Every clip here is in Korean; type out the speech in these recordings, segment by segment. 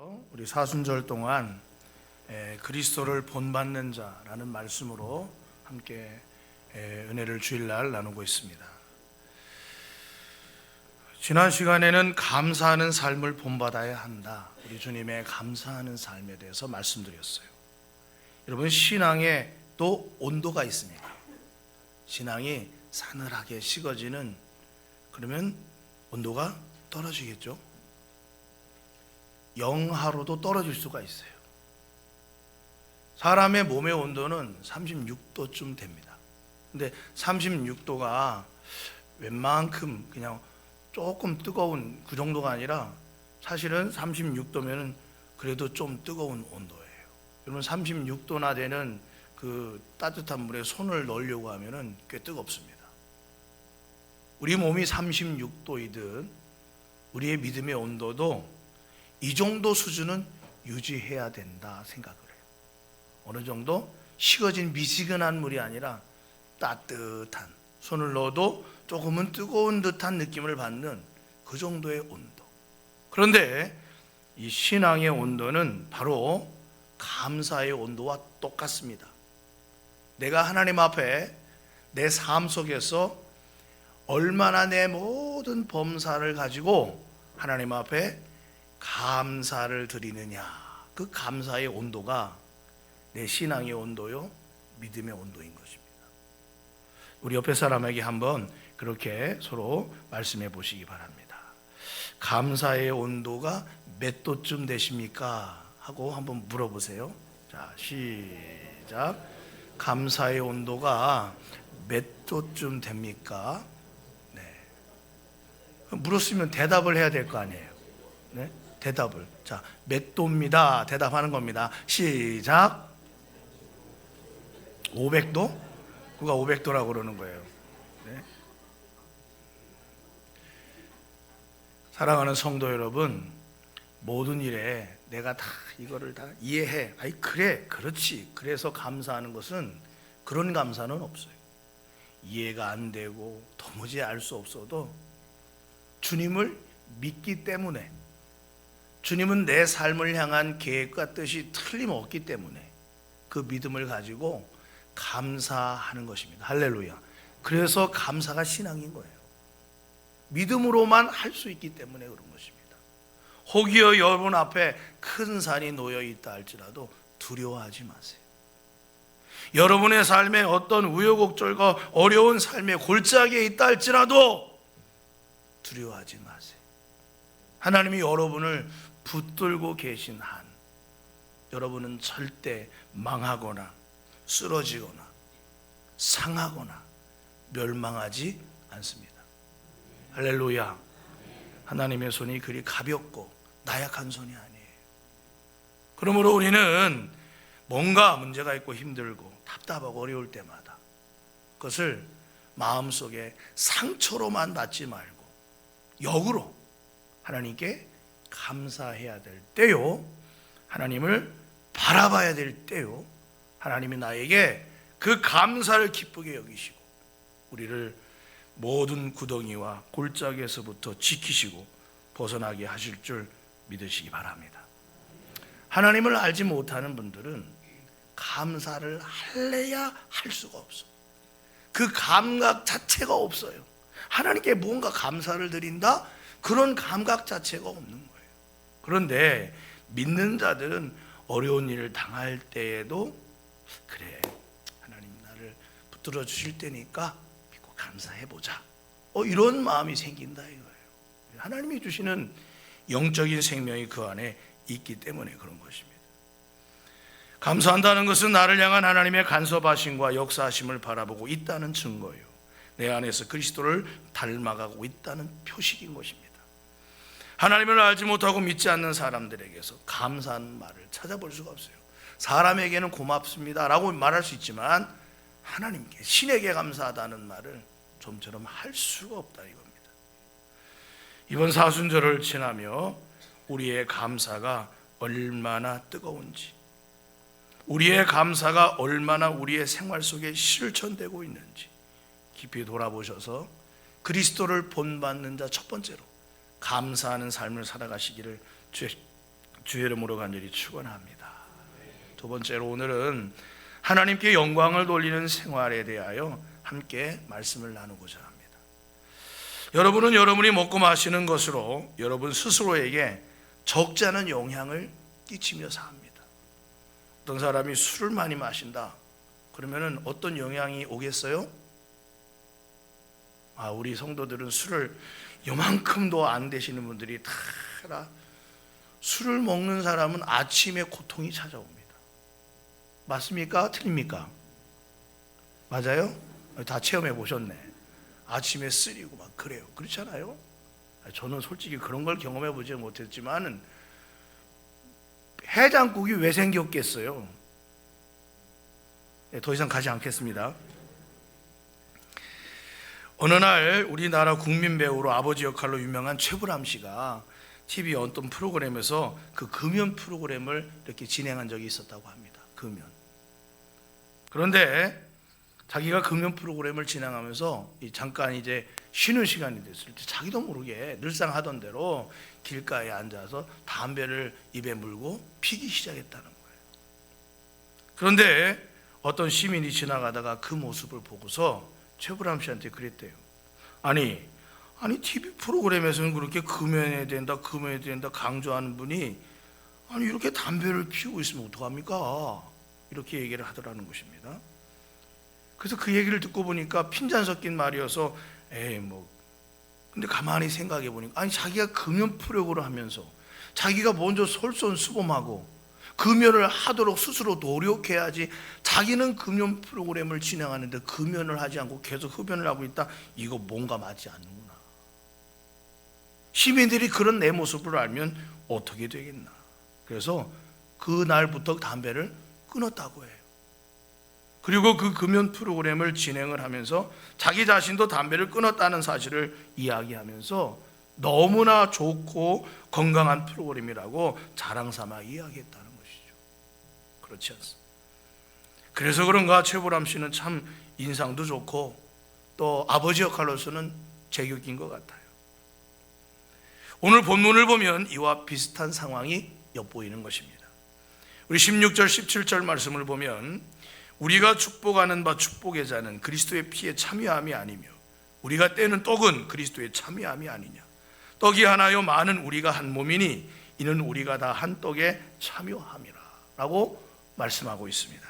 우리 사순절 동안 그리스도를 본받는 자라는 말씀으로 함께 은혜를 주일날 나누고 있습니다. 지난 시간에는 감사하는 삶을 본받아야 한다, 우리 주님의 감사하는 삶에 대해서 말씀드렸어요. 여러분, 신앙에 또 온도가 있습니다. 신앙이 사늘하게 식어지는, 그러면 온도가 떨어지겠죠. 영하로도 떨어질 수가 있어요. 사람의 몸의 온도는 36도쯤 됩니다. 근데 36도가 웬만큼 그냥 조금 뜨거운 그 정도가 아니라, 사실은 36도면은 그래도 좀 뜨거운 온도예요. 여러분, 36도나 되는 그 따뜻한 물에 손을 넣으려고 하면은 꽤 뜨겁습니다. 우리 몸이 36도이든 우리의 믿음의 온도도 이 정도 수준은 유지해야 된다 생각을 해요. 어느 정도 식어진 미지근한 물이 아니라 따뜻한, 손을 넣어도 조금은 뜨거운 듯한 느낌을 받는 그 정도의 온도. 그런데 이 신앙의 온도는 바로 감사의 온도와 똑같습니다. 내가 하나님 앞에 내 삶 속에서 얼마나 내 모든 범사를 가지고 하나님 앞에 감사를 드리느냐, 그 감사의 온도가 내 신앙의 온도요, 믿음의 온도인 것입니다. 우리 옆에 사람에게 한번 그렇게 서로 말씀해 보시기 바랍니다. 감사의 온도가 몇 도쯤 되십니까? 하고 한번 물어보세요. 자, 시작. 감사의 온도가 몇 도쯤 됩니까? 네. 물었으면 대답을 해야 될 거 아니에요. 네? 대답을. 자, 몇 도입니다. 대답하는 겁니다. 시작. 500도? 누가 500도라고 그러는 거예요. 네? 사랑하는 성도 여러분, 모든 일에 내가 다 이거를 다 이해해. 아이, 그래, 그렇지. 그래서 감사하는 것은, 그런 감사는 없어요. 이해가 안 되고 도무지 알 수 없어도 주님을 믿기 때문에, 주님은 내 삶을 향한 계획과 뜻이 틀림없기 때문에 그 믿음을 가지고 감사하는 것입니다. 할렐루야. 그래서 감사가 신앙인 거예요. 믿음으로만 할 수 있기 때문에 그런 것입니다. 혹여 여러분 앞에 큰 산이 놓여 있다 할지라도 두려워하지 마세요. 여러분의 삶에 어떤 우여곡절과 어려운 삶의 골짜기에 있다 할지라도 두려워하지 마세요. 하나님이 여러분을 붙들고 계신 한, 여러분은 절대 망하거나 쓰러지거나 상하거나 멸망하지 않습니다. 할렐루야. 하나님의 손이 그리 가볍고 나약한 손이 아니에요. 그러므로 우리는 뭔가 문제가 있고 힘들고 답답하고 어려울 때마다 그것을 마음속에 상처로만 받지 말고 역으로 하나님께 감사해야 될 때요, 하나님을 바라봐야 될 때요, 하나님이 나에게 그 감사를 기쁘게 여기시고 우리를 모든 구덩이와 골짜기에서부터 지키시고 벗어나게 하실 줄 믿으시기 바랍니다. 하나님을 알지 못하는 분들은 감사를 할래야 할 수가 없어. 그 감각 자체가 없어요. 하나님께 뭔가 감사를 드린다? 그런 감각 자체가 없는 거예요. 그런데 믿는 자들은 어려운 일을 당할 때에도, 그래, 하나님 나를 붙들어 주실 때니까 믿고 감사해보자, 이런 마음이 생긴다 이거예요. 하나님이 주시는 영적인 생명이 그 안에 있기 때문에 그런 것입니다. 감사한다는 것은 나를 향한 하나님의 간섭하심과 역사하심을 바라보고 있다는 증거예요. 내 안에서 그리스도를 닮아가고 있다는 표식인 것입니다. 하나님을 알지 못하고 믿지 않는 사람들에게서 감사한 말을 찾아볼 수가 없어요. 사람에게는 고맙습니다 라고 말할 수 있지만 하나님께, 신에게 감사하다는 말을 좀처럼 할 수가 없다 이겁니다. 이번 사순절을 지나며 우리의 감사가 얼마나 뜨거운지, 우리의 감사가 얼마나 우리의 생활 속에 실천되고 있는지 깊이 돌아보셔서 그리스도를 본받는 자 첫 번째로 감사하는 삶을 살아가시기를 주의 주의 이름으로 간절히 축원합니다. 두 번째로 오늘은 하나님께 영광을 돌리는 생활에 대하여 함께 말씀을 나누고자 합니다. 여러분은 여러분이 먹고 마시는 것으로 여러분 스스로에게 적지 않은 영향을 끼치며 삽니다. 어떤 사람이 술을 많이 마신다 그러면 어떤 영향이 오겠어요? 우리 성도들은 술을 요만큼도 안 드시는 분들이 다 술을 먹는 사람은 아침에 고통이 찾아옵니다. 맞습니까? 틀립니까? 맞아요? 다 체험해 보셨네. 아침에 쓰리고 막 그래요. 그렇잖아요? 저는 솔직히 그런 걸 경험해 보지 못했지만 해장국이 왜 생겼겠어요? 더 이상 가지 않겠습니다. 어느 날 우리나라 국민 배우로 아버지 역할로 유명한 최불암 씨가 TV 어떤 프로그램에서 그 금연 프로그램을 이렇게 진행한 적이 있었다고 합니다. 금연. 그런데 자기가 금연 프로그램을 진행하면서 잠깐 이제 쉬는 시간이 됐을 때 자기도 모르게 늘상 하던 대로 길가에 앉아서 담배를 입에 물고 피기 시작했다는 거예요. 그런데 어떤 시민이 지나가다가 그 모습을 보고서 최불암 씨한테 그랬대요. 아니 TV 프로그램에서는 그렇게 금연해야 된다 강조하는 분이 이렇게 담배를 피우고 있으면 어떡합니까? 이렇게 얘기를 하더라는 것입니다. 그래서 그 얘기를 듣고 보니까 핀잔 섞인 말이어서 근데 가만히 생각해 보니까 자기가 금연 프로그램을 하면서 자기가 먼저 솔선수범하고 금연을 하도록 스스로 노력해야지 자기는 금연 프로그램을 진행하는데 금연을 하지 않고 계속 흡연을 하고 있다. 이거 뭔가 맞지 않는구나. 시민들이 그런 내 모습을 알면 어떻게 되겠나. 그래서 그날부터 담배를 끊었다고 해요. 그리고 그 금연 프로그램을 진행을 하면서 자기 자신도 담배를 끊었다는 사실을 이야기하면서 너무나 좋고 건강한 프로그램이라고 자랑삼아 이야기했다는 것이죠. 그렇지 않습니까? 그래서 그런가 최불암 씨는 참 인상도 좋고 또 아버지 역할로서는 제격인 것 같아요. 오늘 본문을 보면 이와 비슷한 상황이 엿보이는 것입니다. 우리 16절 17절 말씀을 보면 우리가 축복하는 바 축복의 자는 그리스도의 피에 참여함이 아니며 우리가 떼는 떡은 그리스도의 참여함이 아니냐. 떡이 하나요 많은 우리가 한 몸이니 이는 우리가 다 한 떡에 참여함이라 라고 말씀하고 있습니다.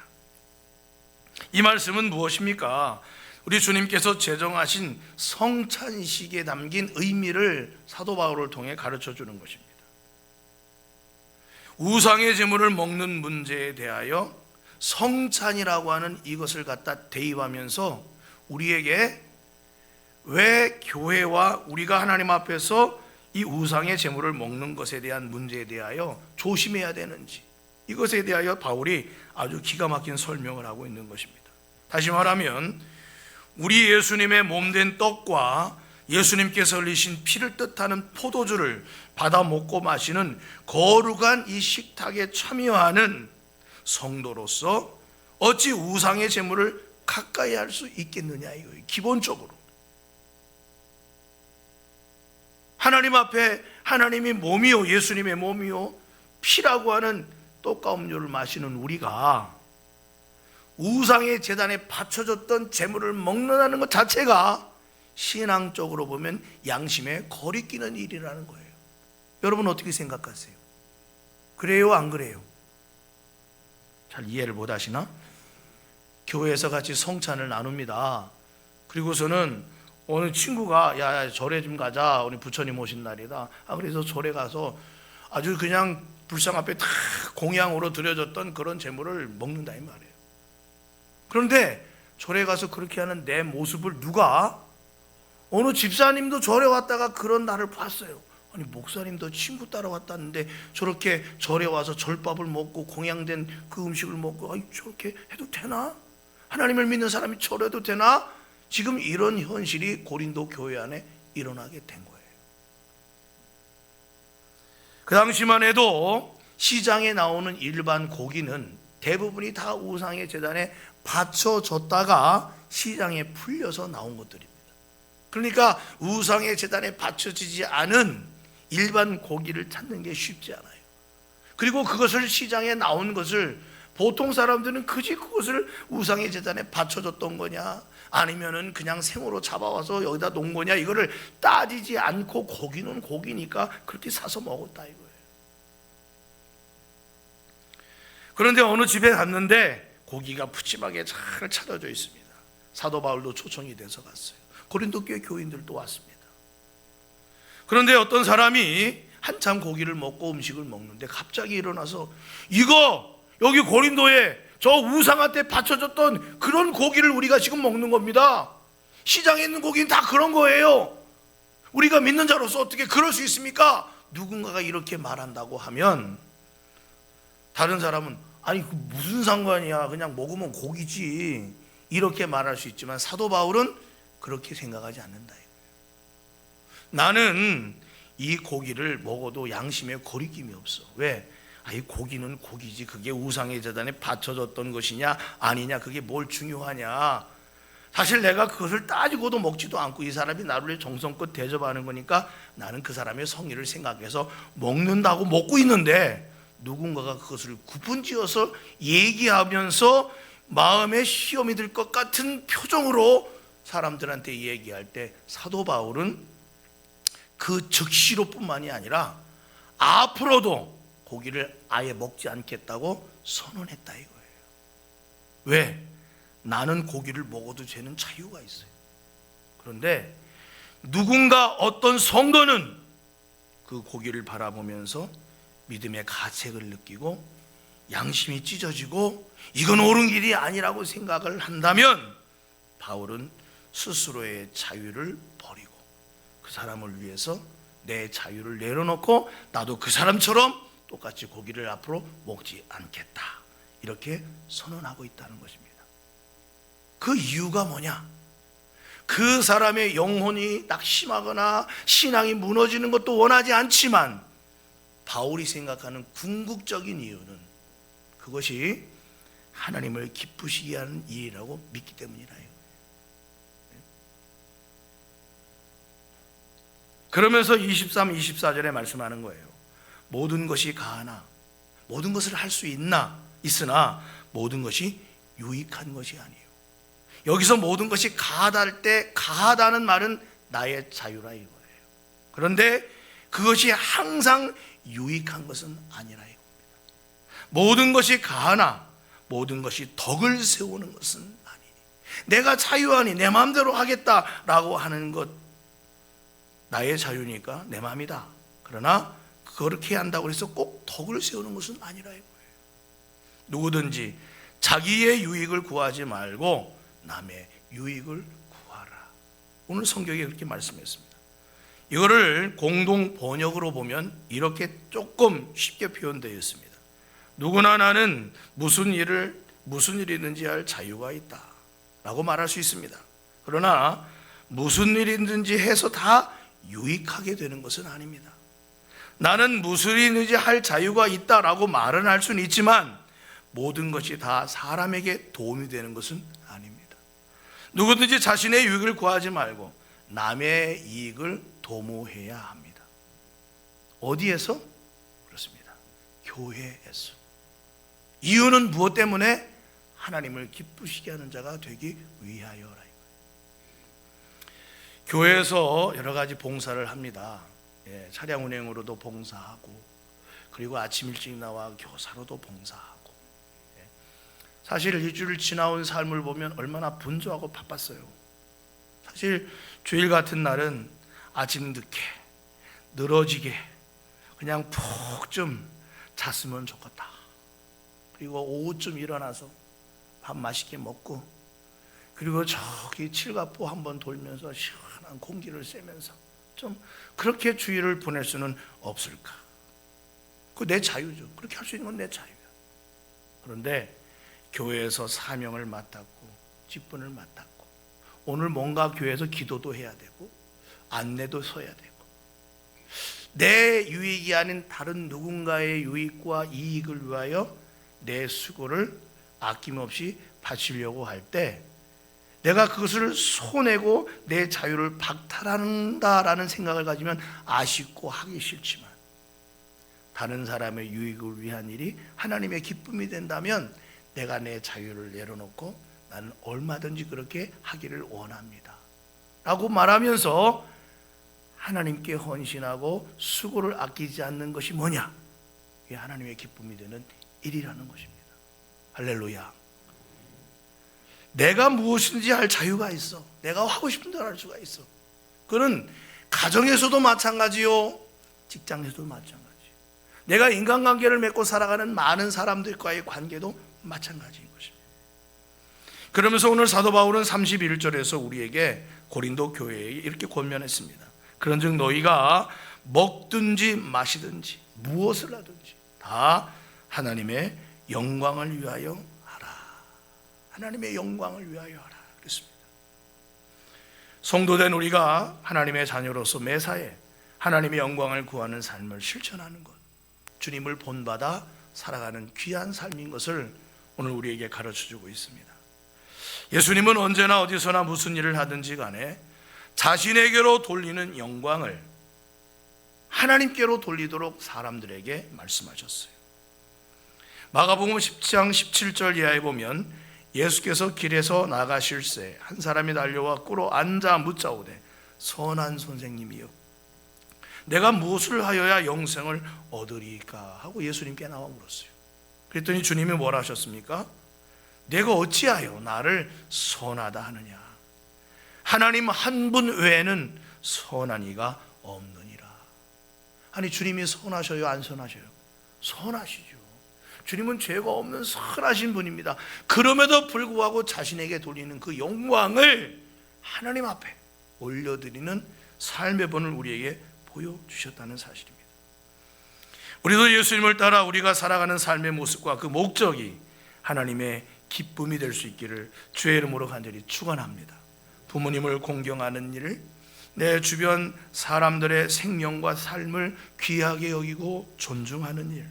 이 말씀은 무엇입니까? 우리 주님께서 제정하신 성찬식에 담긴 의미를 사도 바울을 통해 가르쳐 주는 것입니다. 우상의 제물을 먹는 문제에 대하여 성찬이라고 하는 이것을 갖다 대입하면서 우리에게 왜 교회와 우리가 하나님 앞에서 이 우상의 제물을 먹는 것에 대한 문제에 대하여 조심해야 되는지, 이것에 대하여 바울이 아주 기가 막힌 설명을 하고 있는 것입니다. 다시 말하면 우리 예수님의 몸된 떡과 예수님께서 흘리신 피를 뜻하는 포도주를 받아 먹고 마시는 거룩한 이 식탁에 참여하는 성도로서 어찌 우상의 제물을 가까이 할 수 있겠느냐 이거예요. 기본적으로 하나님 앞에 하나님이 몸이요 예수님의 몸이요 피라고 하는 떡과 음료를 마시는 우리가 우상의 제단에 바쳐졌던 제물을 먹는다는 것 자체가 신앙적으로 보면 양심에 거리끼는 일이라는 거예요. 여러분 어떻게 생각하세요? 그래요 안 그래요? 잘 이해를 못 하시나? 교회에서 같이 성찬을 나눕니다. 그리고서는 어느 친구가 야 절에 좀 가자, 우리 부처님 오신 날이다. 그래서 절에 가서 아주 그냥 불상 앞에 다 공양으로 드려졌던 그런 제물을 먹는다 이 말이에요. 그런데 절에 가서 그렇게 하는 내 모습을 누가 어느 집사님도 절에 왔다가 그런 나를 봤어요. 아니 목사님도 친구 따라왔다는데 저렇게 절에 와서 절밥을 먹고 공양된 그 음식을 먹고 저렇게 해도 되나? 하나님을 믿는 사람이 저래도 되나? 지금 이런 현실이 고린도 교회 안에 일어나게 된 거예요. 그 당시만 해도 시장에 나오는 일반 고기는 대부분이 다 우상의 제단에 바쳐졌다가 시장에 풀려서 나온 것들입니다. 그러니까 우상의 제단에 바쳐지지 않은 일반 고기를 찾는 게 쉽지 않아요. 그리고 그것을 시장에 나온 것을 보통 사람들은 그지 그것을 우상의 제단에 바쳐줬던 거냐 아니면은 그냥 생으로 잡아와서 여기다 놓은 거냐 이거를 따지지 않고 고기는 고기니까 그렇게 사서 먹었다 이거예요. 그런데 어느 집에 갔는데 고기가 푸짐하게 잘 차려져 있습니다. 사도 바울도 초청이 돼서 갔어요. 고린도 교회 교인들도 왔습니다. 그런데 어떤 사람이 한참 고기를 먹고 음식을 먹는데 갑자기 일어나서 이거 여기 고린도에 저 우상한테 바쳐줬던 그런 고기를 우리가 지금 먹는 겁니다. 시장에 있는 고기는 다 그런 거예요. 우리가 믿는 자로서 어떻게 그럴 수 있습니까? 누군가가 이렇게 말한다고 하면 다른 사람은 아니 그 무슨 상관이야 그냥 먹으면 고기지 이렇게 말할 수 있지만 사도 바울은 그렇게 생각하지 않는다. 나는 이 고기를 먹어도 양심에 거리낌이 없어. 왜? 이 고기는 고기지 그게 우상의 제단에 바쳐졌던 것이냐 아니냐 그게 뭘 중요하냐. 사실 내가 그것을 따지고도 먹지도 않고 이 사람이 나를 정성껏 대접하는 거니까 나는 그 사람의 성의를 생각해서 먹는다고 먹고 있는데 누군가가 그것을 구분지어서 얘기하면서 마음에 시험이 들 것 같은 표정으로 사람들한테 얘기할 때 사도 바울은 그 즉시로 뿐만이 아니라 앞으로도 고기를 아예 먹지 않겠다고 선언했다 이거예요. 왜? 나는 고기를 먹어도 되는 자유가 있어요. 그런데 누군가 어떤 성도는 그 고기를 바라보면서 믿음의 가책을 느끼고 양심이 찢어지고 이건 옳은 길이 아니라고 생각을 한다면 바울은 스스로의 자유를 버리고 그 사람을 위해서 내 자유를 내려놓고 나도 그 사람처럼 똑같이 고기를 앞으로 먹지 않겠다 이렇게 선언하고 있다는 것입니다. 그 이유가 뭐냐? 그 사람의 영혼이 낙심하거나 신앙이 무너지는 것도 원하지 않지만 바울이 생각하는 궁극적인 이유는 그것이 하나님을 기쁘시게 하는 일이라고 믿기 때문이라. 그러면서 23, 24절에 말씀하는 거예요. 모든 것이 가하나 모든 것을 할 수 있으나 모든 것이 유익한 것이 아니에요. 여기서 모든 것이 가하다 할 때 가하다는 말은 나의 자유라 이거예요. 그런데 그것이 항상 유익한 것은 아니라 이겁니다. 모든 것이 가하나 모든 것이 덕을 세우는 것은 아니니 내가 자유하니 내 마음대로 하겠다라고 하는 것 나의 자유니까 내 마음이다. 그러나 그렇게 한다고 해서 꼭 덕을 세우는 것은 아니라 이거예요. 누구든지 자기의 유익을 구하지 말고 남의 유익을 구하라. 오늘 성경에 그렇게 말씀했습니다. 이거를 공동 번역으로 보면 이렇게 조금 쉽게 표현되어 있습니다. 누구나 나는 무슨 일이든지 할 자유가 있다 라고 말할 수 있습니다. 그러나 무슨 일이든지 해서 다 유익하게 되는 것은 아닙니다. 나는 무슨 일이든지 할 자유가 있다라고 말은 할 수는 있지만 모든 것이 다 사람에게 도움이 되는 것은 아닙니다. 누구든지 자신의 유익을 구하지 말고 남의 이익을 도모해야 합니다. 어디에서? 그렇습니다. 교회에서. 이유는 무엇 때문에? 하나님을 기쁘시게 하는 자가 되기 위하여라. 교회에서 여러 가지 봉사를 합니다. 차량 운행으로도 봉사하고 그리고 아침 일찍 나와 교사로도 봉사하고 사실 일주일 지나온 삶을 보면 얼마나 분주하고 바빴어요. 사실 주일 같은 날은 아침 늦게 늘어지게 그냥 푹 좀 잤으면 좋겠다. 그리고 오후쯤 일어나서 밥 맛있게 먹고 그리고 저기 칠갑보 한번 돌면서 시원한 공기를 쐬면서 좀 그렇게 주일을 보낼 수는 없을까? 그거 내 자유죠. 그렇게 할 수 있는 건 내 자유야. 그런데 교회에서 사명을 맡았고 직분을 맡았고 오늘 뭔가 교회에서 기도도 해야 되고 안내도 서야 되고 내 유익이 아닌 다른 누군가의 유익과 이익을 위하여 내 수고를 아낌없이 바치려고 할 때 내가 그것을 손해고 내 자유를 박탈한다라는 생각을 가지면 아쉽고 하기 싫지만 다른 사람의 유익을 위한 일이 하나님의 기쁨이 된다면 내가 내 자유를 내려놓고 나는 얼마든지 그렇게 하기를 원합니다 라고 말하면서 하나님께 헌신하고 수고를 아끼지 않는 것이 뭐냐? 이게 하나님의 기쁨이 되는 일이라는 것입니다. 할렐루야. 내가 무엇인지 할 자유가 있어. 내가 하고 싶은 대로 할 수가 있어. 그는 가정에서도 마찬가지요, 직장에서도 마찬가지. 내가 인간관계를 맺고 살아가는 많은 사람들과의 관계도 마찬가지인 것입니다. 그러면서 오늘 사도 바울은 31절에서 우리에게 고린도 교회에 이렇게 권면했습니다. 그런즉 너희가 먹든지 마시든지 무엇을 하든지 다 하나님의 영광을 위하여 하라. 하나님의 영광을 위하여 하라 그랬습니다. 성도된 우리가 하나님의 자녀로서 매사에 하나님의 영광을 구하는 삶을 실천하는 것, 주님을 본받아 살아가는 귀한 삶인 것을 오늘 우리에게 가르쳐주고 있습니다. 예수님은 언제나 어디서나 무슨 일을 하든지 간에 자신에게로 돌리는 영광을 하나님께로 돌리도록 사람들에게 말씀하셨어요. 마가복음 10장 17절 이하에 보면 예수께서 길에서 나가실새 한 사람이 달려와 꿇어 앉아 묻자오되 선한 선생님이여 내가 무엇을 하여야 영생을 얻으리까 하고 예수님께 나와 물었어요. 그랬더니 주님이 뭐라 하셨습니까? 내가 어찌하여 나를 선하다 하느냐? 하나님 한 분 외에는 선한 이가 없느니라. 아니 주님이 선하셔요, 안 선하셔요? 선하시죠. 주님은 죄가 없는 선하신 분입니다. 그럼에도 불구하고 자신에게 돌리는 그 영광을 하나님 앞에 올려드리는 삶의 본을 우리에게 보여주셨다는 사실입니다. 우리도 예수님을 따라 우리가 살아가는 삶의 모습과 그 목적이 하나님의 기쁨이 될 수 있기를 주의 이름으로 간절히 축원합니다. 부모님을 공경하는 일, 내 주변 사람들의 생명과 삶을 귀하게 여기고 존중하는 일,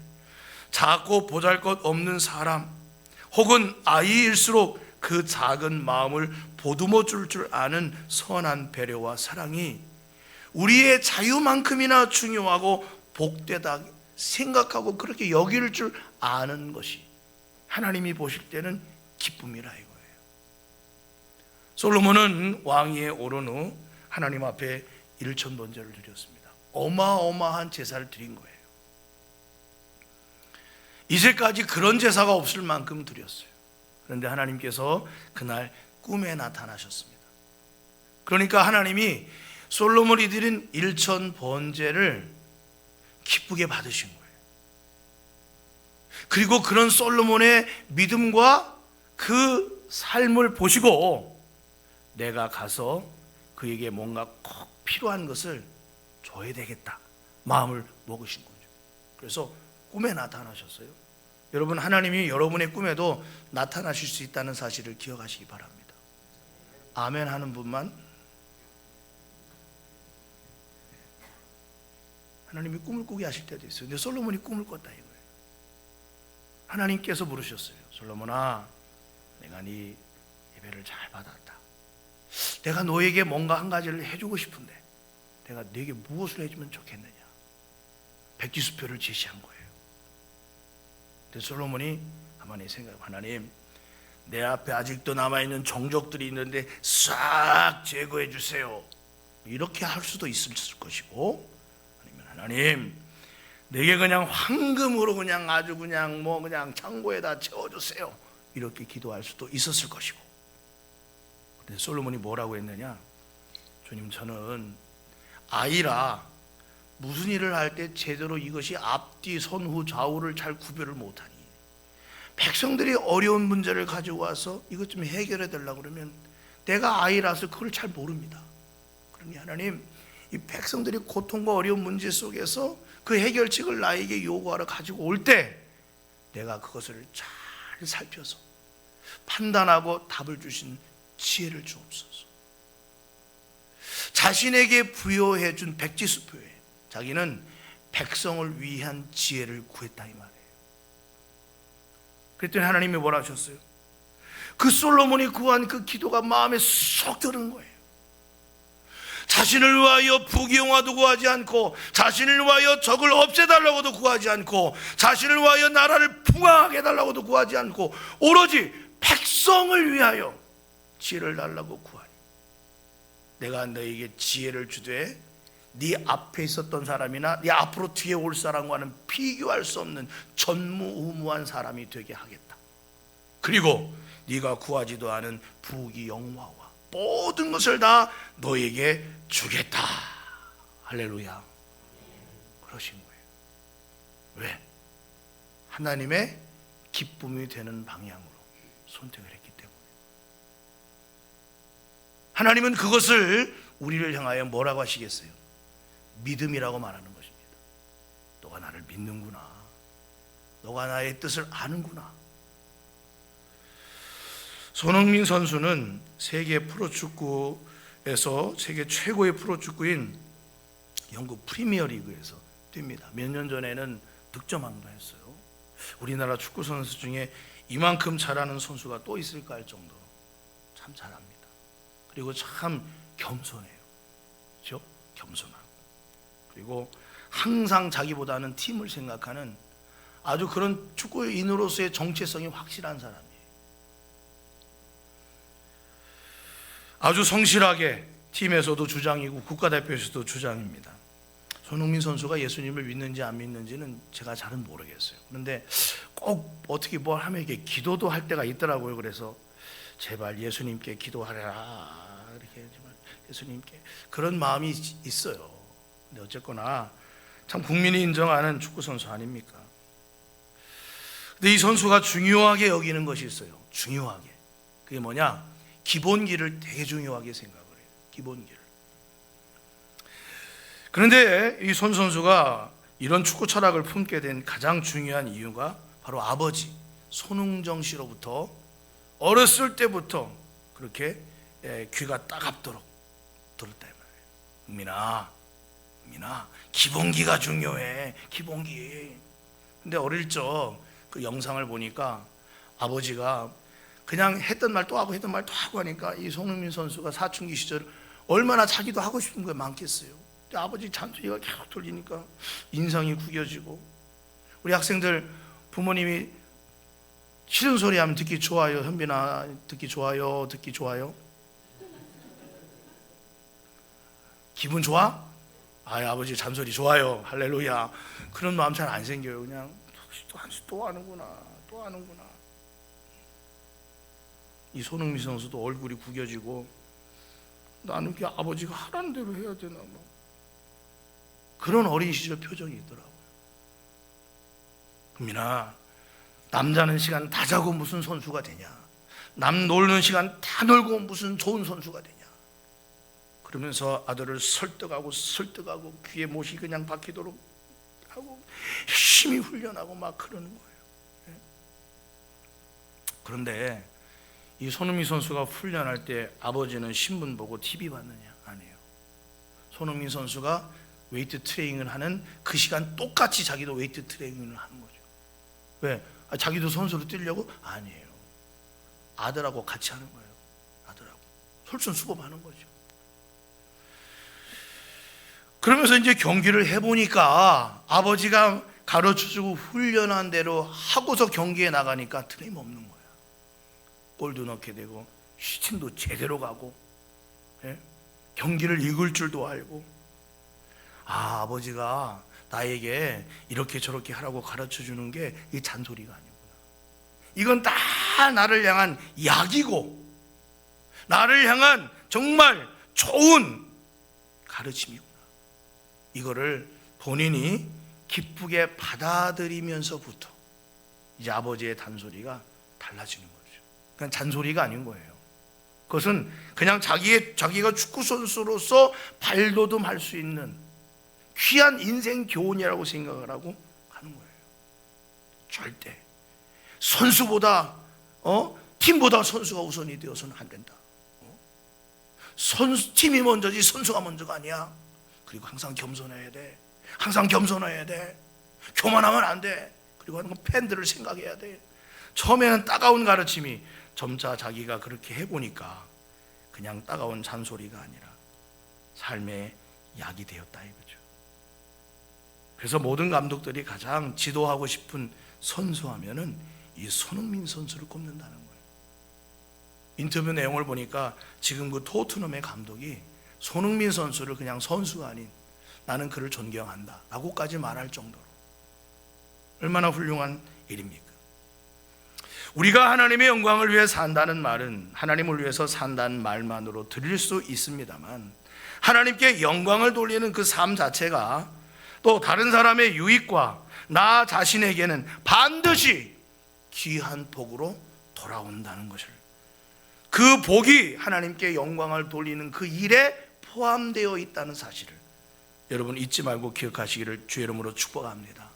작고 보잘것 없는 사람 혹은 아이일수록 그 작은 마음을 보듬어 줄 아는 선한 배려와 사랑이 우리의 자유만큼이나 중요하고 복되다 생각하고 그렇게 여길 줄 아는 것이 하나님이 보실 때는 기쁨이라 이거예요. 솔로몬은 왕위에 오른 후 하나님 앞에 일천번제를 드렸습니다. 어마어마한 제사를 드린 거예요. 이제까지 그런 제사가 없을 만큼 드렸어요. 그런데 하나님께서 그날 꿈에 나타나셨습니다. 그러니까 하나님이 솔로몬이 드린 일천번제를 기쁘게 받으신 거예요. 그리고 그런 솔로몬의 믿음과 그 삶을 보시고 내가 가서 그에게 뭔가 꼭 필요한 것을 줘야 되겠다 마음을 먹으신 거죠. 그래서 꿈에 나타나셨어요. 여러분, 하나님이 여러분의 꿈에도 나타나실 수 있다는 사실을 기억하시기 바랍니다. 아멘 하는 분만. 하나님이 꿈을 꾸게 하실 때도 있어요. 근데 솔로몬이 꿈을 꿨다 이거예요. 하나님께서 물으셨어요. 솔로몬아, 내가 네 예배를 잘 받았다. 내가 너에게 뭔가 한 가지를 해주고 싶은데 내가 너에게 무엇을 해주면 좋겠느냐? 백지수표를 제시한 거예요. 근데 솔로몬이 가만히 생각해, 하나님, 내 앞에 아직도 남아있는 종족들이 있는데 싹 제거해 주세요. 이렇게 할 수도 있을 것이고, 아니면 하나님, 내게 그냥 황금으로 그냥 아주 그냥 그냥 창고에다 채워주세요. 이렇게 기도할 수도 있었을 것이고. 근데 솔로몬이 뭐라고 했느냐? 주님, 저는 아이라 무슨 일을 할 때 제대로 이것이 앞뒤 선후 좌우를 잘 구별을 못하니 백성들이 어려운 문제를 가지고 와서 이것 좀 해결해 달라고 그러면 내가 아이라서 그걸 잘 모릅니다. 그러니 하나님, 이 백성들이 고통과 어려운 문제 속에서 그 해결책을 나에게 요구하러 가지고 올 때 내가 그것을 잘 살펴서 판단하고 답을 주신 지혜를 주옵소서. 자신에게 부여해 준 백지수표에 자기는 백성을 위한 지혜를 구했다 이 말이에요. 그랬더니 하나님이 뭐라 하셨어요? 그 솔로몬이 구한 그 기도가 마음에 쏙 드는 거예요. 자신을 위하여 부귀영화도 구하지 않고, 자신을 위하여 적을 없애달라고도 구하지 않고, 자신을 위하여 나라를 풍성하게 해달라고도 구하지 않고, 오로지 백성을 위하여 지혜를 달라고 구하니, 내가 너에게 지혜를 주되 네 앞에 있었던 사람이나 네 앞으로 뒤에 올 사람과는 비교할 수 없는 전무후무한 사람이 되게 하겠다. 그리고 네가 구하지도 않은 부귀영화와 모든 것을 다 너에게 주겠다. 할렐루야. 그러신 거예요. 왜? 하나님의 기쁨이 되는 방향으로 선택을 했기 때문에. 하나님은 그것을 우리를 향하여 뭐라고 하시겠어요? 믿음이라고 말하는 것입니다. 너가 나를 믿는구나. 너가 나의 뜻을 아는구나. 손흥민 선수는 세계 프로축구에서 세계 최고의 프로축구인 영국 프리미어리그에서 뜁니다. 몇 년 전에는 득점왕도 했어요. 우리나라 축구 선수 중에 이만큼 잘하는 선수가 또 있을까 할 정도로 참 잘합니다. 그리고 참 겸손해요. 그렇죠? 겸손하고. 그리고 항상 자기보다는 팀을 생각하는 아주 그런 축구인으로서의 정체성이 확실한 사람이에요. 아주 성실하게 팀에서도 주장이고 국가대표에서도 주장입니다. 손흥민 선수가 예수님을 믿는지 안 믿는지는 제가 잘은 모르겠어요. 그런데 꼭 어떻게 뭘 하면 이게 기도도 할 때가 있더라고요. 그래서 제발 예수님께 기도하라 이렇게 예수님께 그런 마음이 있어요. 근데 어쨌거나 참 국민이 인정하는 축구 선수 아닙니까? 근데 이 선수가 중요하게 여기는 것이 있어요. 중요하게. 그게 뭐냐? 기본기를 되게 중요하게 생각을 해요. 기본기를. 그런데 이 손 선수가 이런 축구 철학을 품게 된 가장 중요한 이유가 바로 아버지 손흥정 씨로부터 어렸을 때부터 그렇게 귀가 따갑도록 들었다 말이에요. 은민아, 기본기가 중요해. 기본기. 근데 어릴 적 그 영상을 보니까 아버지가 그냥 했던 말 또 하고 했던 말 또 하고 하니까 이 손흥민 선수가 사춘기 시절 얼마나 자기도 하고 싶은 거 많겠어요. 근데 아버지 잔소리가 계속 들리니까 인상이 구겨지고, 우리 학생들 부모님이 싫은 소리 하면 듣기 좋아요. 현빈아, 듣기 좋아요. 듣기 좋아요. 기분 좋아? 아버지 잔소리 좋아요. 할렐루야. 그런 마음 잘 안 생겨요. 그냥 또 하는구나. 이 손흥민 선수도 얼굴이 구겨지고, 나는 그게 아버지가 하라는 대로 해야 되나 뭐. 그런 어린 시절 표정이 있더라고요. 은민아, 남자는 시간 다 자고 무슨 선수가 되냐? 남 놀는 시간 다 놀고 무슨 좋은 선수가 되냐? 그러면서 아들을 설득하고 귀에 못이 그냥 박히도록 하고 열심히 훈련하고 막 그러는 거예요. 그런데 이 손흥민 선수가 훈련할 때 아버지는 신문 보고 TV 봤느냐? 아니에요. 손흥민 선수가 웨이트 트레이닝을 하는 그 시간 똑같이 자기도 웨이트 트레이닝을 하는 거죠. 왜? 자기도 선수로 뛰려고? 아니에요. 아들하고 같이 하는 거예요. 아들하고 솔선수범하는 거죠. 그러면서 이제 경기를 해보니까 아버지가 가르쳐주고 훈련한 대로 하고서 경기에 나가니까 틀림없는 거예요. 골도 넣게 되고 슈팅도 제대로 가고, 경기를 읽을 줄도 알고, 아버지가 나에게 이렇게 저렇게 하라고 가르쳐주는 게 이 잔소리가 아니구나. 이건 다 나를 향한 약이고 나를 향한 정말 좋은 가르침이구나. 이거를 본인이 기쁘게 받아들이면서부터 이제 아버지의 잔소리가 달라지는 거죠. 그냥 잔소리가 아닌 거예요. 그것은 그냥 자기가 축구 선수로서 발돋움할 수 있는 귀한 인생 교훈이라고 생각을 하고 가는 거예요. 절대 선수보다 팀보다 선수가 우선이 되어서는 안 된다. 팀이 먼저지 선수가 먼저가 아니야. 그리고 항상 겸손해야 돼. 교만하면 안 돼. 그리고 팬들을 생각해야 돼. 처음에는 따가운 가르침이 점차 자기가 그렇게 해보니까 그냥 따가운 잔소리가 아니라 삶의 약이 되었다 이거죠. 그래서 모든 감독들이 가장 지도하고 싶은 선수하면은 이 손흥민 선수를 꼽는다는 거예요. 인터뷰 내용을 보니까 지금 그 토트넘의 감독이 손흥민 선수를 그냥 선수가 아닌 나는 그를 존경한다 라고까지 말할 정도로 얼마나 훌륭한 일입니까? 우리가 하나님의 영광을 위해 산다는 말은 하나님을 위해서 산다는 말만으로 들릴 수 있습니다만, 하나님께 영광을 돌리는 그 삶 자체가 또 다른 사람의 유익과 나 자신에게는 반드시 귀한 복으로 돌아온다는 것을, 그 복이 하나님께 영광을 돌리는 그 일에 포함되어 있다는 사실을 여러분 잊지 말고 기억하시기를 주의 이름으로 축복합니다.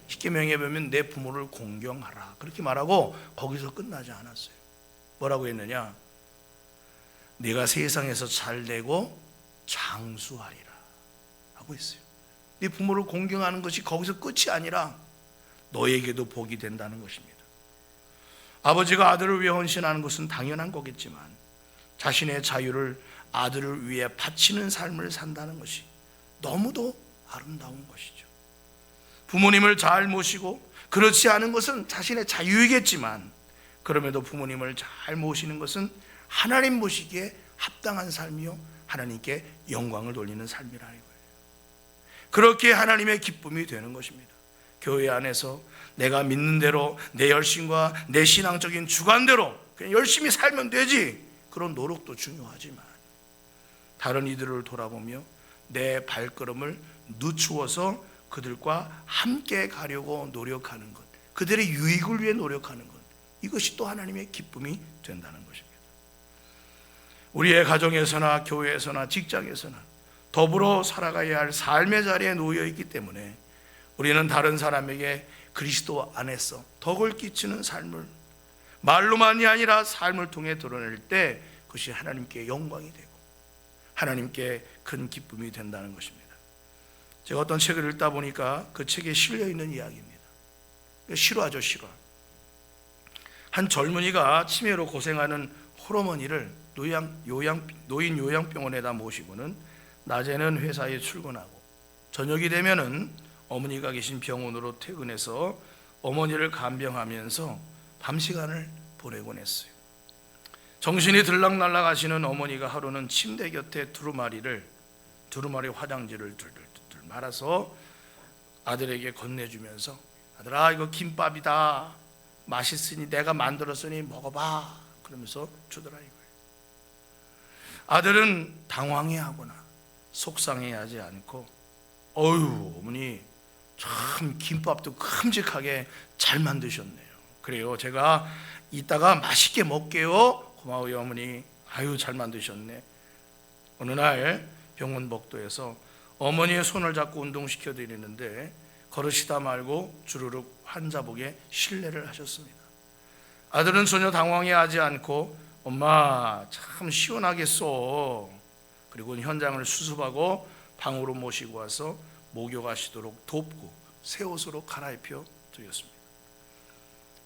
십계명에 보면 내 부모를 공경하라 그렇게 말하고 거기서 끝나지 않았어요. 뭐라고 했느냐? 네가 세상에서 잘되고 장수하리라 하고 했어요. 네 부모를 공경하는 것이 거기서 끝이 아니라 너에게도 복이 된다는 것입니다. 아버지가 아들을 위해 헌신하는 것은 당연한 거겠지만 자신의 자유를 아들을 위해 바치는 삶을 산다는 것이 너무도 아름다운 것이죠. 부모님을 잘 모시고 그렇지 않은 것은 자신의 자유이겠지만 그럼에도 부모님을 잘 모시는 것은 하나님 모시기에 합당한 삶이요 하나님께 영광을 돌리는 삶이라 이거예요. 그렇게 하나님의 기쁨이 되는 것입니다. 교회 안에서 내가 믿는 대로 내 열심과 내 신앙적인 주관대로 그냥 열심히 살면 되지, 그런 노력도 중요하지만 다른 이들을 돌아보며 내 발걸음을 늦추어서 그들과 함께 가려고 노력하는 것, 그들의 유익을 위해 노력하는 것, 이것이 또 하나님의 기쁨이 된다는 것입니다. 우리의 가정에서나 교회에서나 직장에서나 더불어 살아가야 할 삶의 자리에 놓여 있기 때문에 우리는 다른 사람에게 그리스도 안에서 덕을 끼치는 삶을 말로만이 아니라 삶을 통해 드러낼 때 그것이 하나님께 영광이 되고 하나님께 큰 기쁨이 된다는 것입니다. 제가 어떤 책을 읽다 보니까 그 책에 실려 있는 이야기입니다. 실화죠, 실화. 한 젊은이가 치매로 고생하는 홀어머니를 노인 요양병원에다 모시고는 낮에는 회사에 출근하고 저녁이 되면은 어머니가 계신 병원으로 퇴근해서 어머니를 간병하면서 밤 시간을 보내곤 했어요. 정신이 들락날락 하시는 어머니가 하루는 침대 곁에 두루마리 화장지를 둘둘둘 말아서 아들에게 건네주면서 아들아 이거 김밥이다, 맛있으니 내가 만들었으니 먹어봐 그러면서 주더라 이거예요. 아들은 당황해하거나 속상해하지 않고 어휴 어머니 참 김밥도 큼직하게 잘 만드셨네요. 그래요 제가 이따가 맛있게 먹게요. 고마워요 어머니. 아유 잘 만드셨네. 어느 날 병원 복도에서 어머니의 손을 잡고 운동시켜 드리는데 걸으시다 말고 주르륵 환자복에 실례를 하셨습니다. 아들은 전혀 당황해하지 않고 엄마 참 시원하겠어. 그리고 현장을 수습하고 방으로 모시고 와서 목욕하시도록 돕고 새 옷으로 갈아입혀 드렸습니다.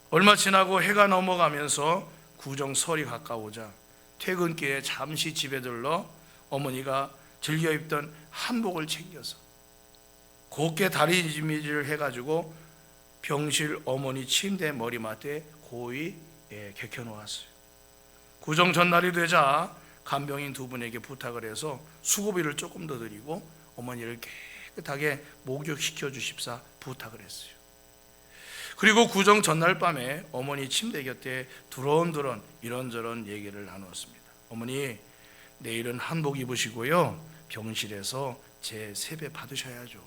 얼마 지나고 해가 넘어가면서 구정설이 가까우자 퇴근길에 잠시 집에 들러 어머니가 즐겨 입던 한복을 챙겨서 곱게 다리미질을 해가지고 병실 어머니 침대 머리맡에 고이 개켜놓았어요. 구정 전날이 되자 간병인 두 분에게 부탁을 해서 수고비를 조금 더 드리고 어머니를 깨끗하게 목욕시켜 주십사 부탁을 했어요. 그리고 구정 전날 밤에 어머니 침대 곁에 두런두런 이런저런 얘기를 나누었습니다. 어머니 내일은 한복 입으시고요 병실에서 제 세배 받으셔야죠.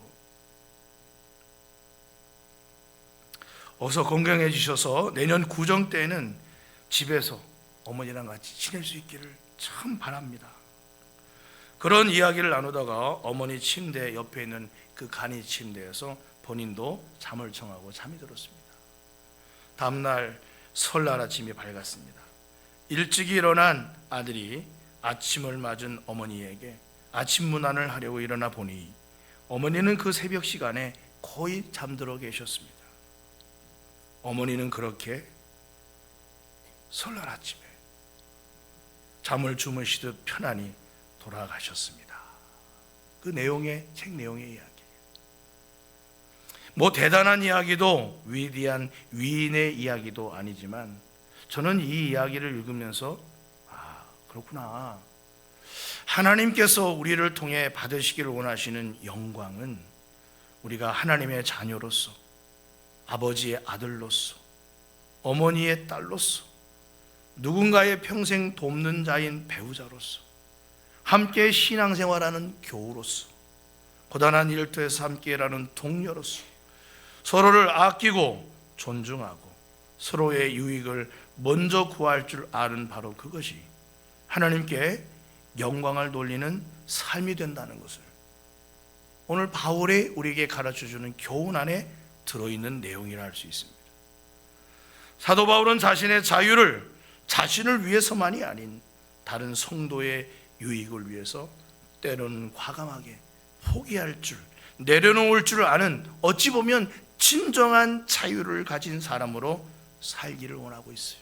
어서 건강해지셔서 내년 구정 때는 집에서 어머니랑 같이 지낼 수 있기를 참 바랍니다. 그런 이야기를 나누다가 어머니 침대 옆에 있는 그 간이 침대에서 본인도 잠을 청하고 잠이 들었습니다. 다음날 설날 아침이 밝았습니다. 일찍 일어난 아들이 아침을 맞은 어머니에게 아침 문안을 하려고 일어나 보니 어머니는 그 새벽 시간에 거의 잠들어 계셨습니다. 어머니는 그렇게 설날 아침에 잠을 주무시듯 편안히 돌아가셨습니다. 그 내용의 책 내용의 이야기. 뭐 대단한 이야기도 위대한 위인의 이야기도 아니지만 저는 이 이야기를 읽으면서 그렇구나. 하나님께서 우리를 통해 받으시기를 원하시는 영광은 우리가 하나님의 자녀로서, 아버지의 아들로서, 어머니의 딸로서, 누군가의 평생 돕는 자인 배우자로서, 함께 신앙생활하는 교우로서, 고단한 일터에서 함께 일하는 동료로서 서로를 아끼고 존중하고 서로의 유익을 먼저 구할 줄 아는 바로 그것이 하나님께 영광을 돌리는 삶이 된다는 것을 오늘 바울이 우리에게 가르쳐주는 교훈 안에 들어있는 내용이라 할 수 있습니다. 사도 바울은 자신의 자유를 자신을 위해서만이 아닌 다른 성도의 유익을 위해서 때로는 과감하게 포기할 줄, 내려놓을 줄 아는 어찌 보면 진정한 자유를 가진 사람으로 살기를 원하고 있어요.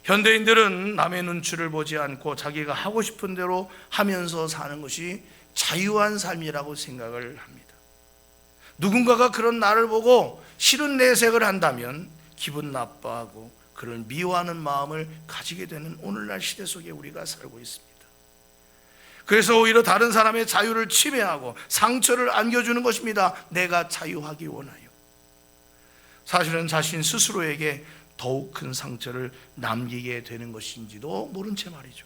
현대인들은 남의 눈치를 보지 않고 자기가 하고 싶은 대로 하면서 사는 것이 자유한 삶이라고 생각을 합니다. 누군가가 그런 나를 보고 싫은 내색을 한다면 기분 나빠하고 그를 미워하는 마음을 가지게 되는 오늘날 시대 속에 우리가 살고 있습니다. 그래서 오히려 다른 사람의 자유를 침해하고 상처를 안겨주는 것입니다. 내가 자유하기 원하여. 사실은 자신 스스로에게 더욱 큰 상처를 남기게 되는 것인지도 모른 채 말이죠.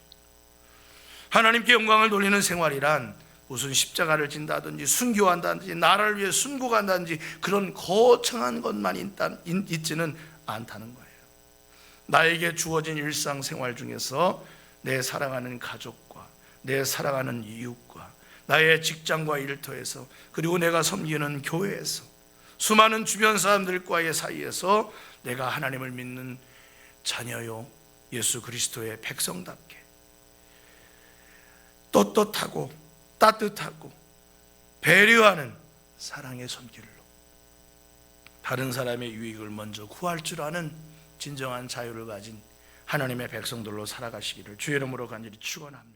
하나님께 영광을 돌리는 생활이란 무슨 십자가를 진다든지 순교한다든지 나라를 위해 순국한다든지 그런 거창한 것만 있지는 않다는 거예요. 나에게 주어진 일상생활 중에서 내 사랑하는 가족과 내 사랑하는 이웃과 나의 직장과 일터에서 그리고 내가 섬기는 교회에서 수많은 주변 사람들과의 사이에서 내가 하나님을 믿는 자녀요 예수 그리스도의 백성답게 떳떳하고 따뜻하고 배려하는 사랑의 손길로 다른 사람의 유익을 먼저 구할 줄 아는 진정한 자유를 가진 하나님의 백성들로 살아가시기를 주의 이름으로 간절히 축원합니다.